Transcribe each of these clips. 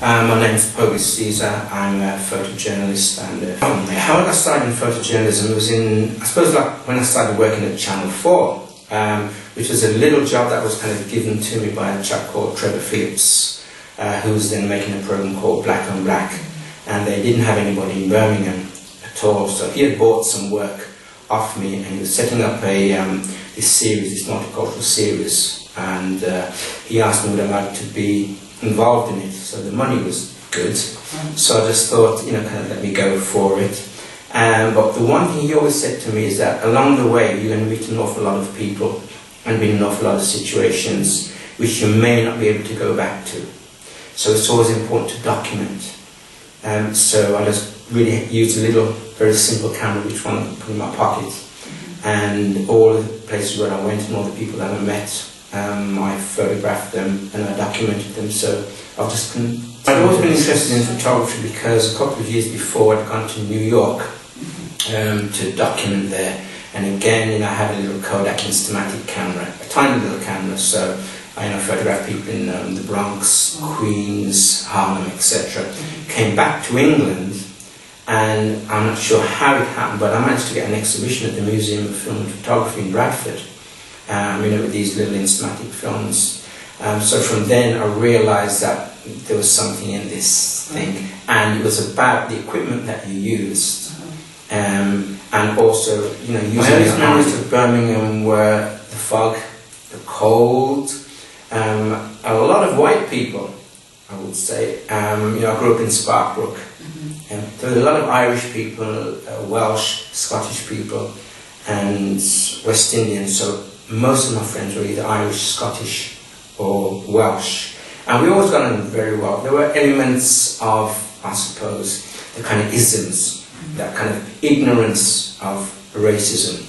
My name is Pogus. I'm a photojournalist, and how I got started in photojournalism was I suppose like when I started working at Channel 4, which was a little job that was kind of given to me by a chap called Trevor Phillips, who was then making a program called Black on Black, and they didn't have anybody in Birmingham at all, so he had bought some work off me, and he was setting up this multicultural series, and he asked me would I like to be involved in it. So the money was good, so I just thought, kind of let me go for it. But the one thing he always said to me is that along the way you're going to meet an awful lot of people and be in an awful lot of situations which you may not be able to go back to. So it's always important to document. So I just really used a little, very simple camera, which one I put in my pocket, and all the places where I went and all the people that I met, I photographed them and I documented them. So I'd always been interested in photography because a couple of years before I'd gone to New York to document there, and again I had a little Kodak Instamatic camera, a tiny little camera, so I photographed people in the Bronx, Queens, Harlem, etc. Came back to England, and I'm not sure how it happened, but I managed to get an exhibition at the Museum of Film and Photography in Bradford, with these little Instamatic films. So from then I realised that there was something in this thing, and it was about the equipment that you used, and also, using my earliest memories of Birmingham were the fog, the cold, a lot of white people, I would say. I grew up in Sparkbrook, and there were a lot of Irish people, Welsh, Scottish people, and West Indian. So most of my friends were either Irish, Scottish, or Welsh, and we always got on very well. There were elements of, I suppose, the kind of isms, that kind of ignorance of racism,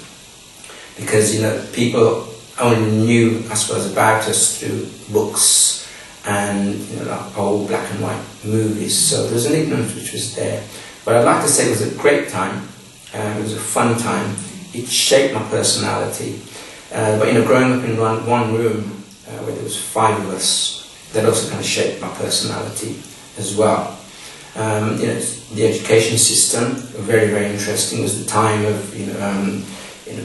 because people only knew, I suppose, about us through books and like old black and white movies. So there was an ignorance which was there. But I'd like to say it was a great time. It was a fun time. It shaped my personality. But growing up in one room where there was 5 of us, that also kind of shaped my personality as well. The education system, very, very interesting. It was the time of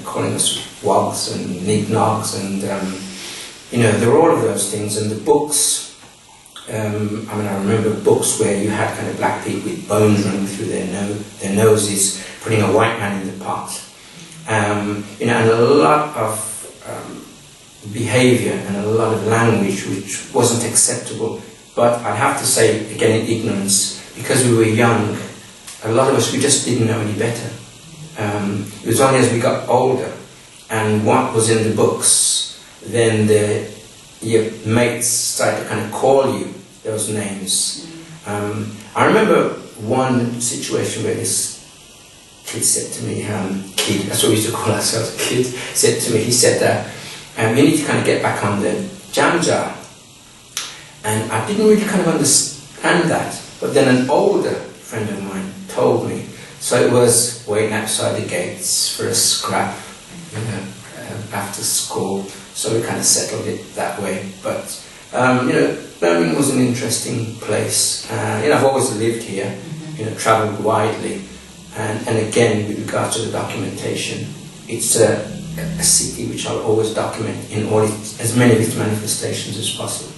calling us wogs and nignogs, and there were all of those things. And the books, I remember books where you had kind of black people with bones running through their noses, putting a white man in the pot, and a lot of behaviour and a lot of language which wasn't acceptable. But I'd have to say, again, in ignorance, because we were young, a lot of us, we just didn't know any better. It was only as we got older and what was in the books, then your mates started to kind of call you those names. I remember one situation where this kid said to me, that's what we used to call ourselves, kid, said to me, he said that, you need to kind of get back on the jam jar. And I didn't really kind of understand that, but then an older friend of mine told me. So it was waiting outside the gates for a scrap, after school. So we kind of settled it that way. But Birmingham was an interesting place. I've always lived here, travelled widely, and again, with regards to the documentation, it's a city which I'll always document in as many of its manifestations as possible.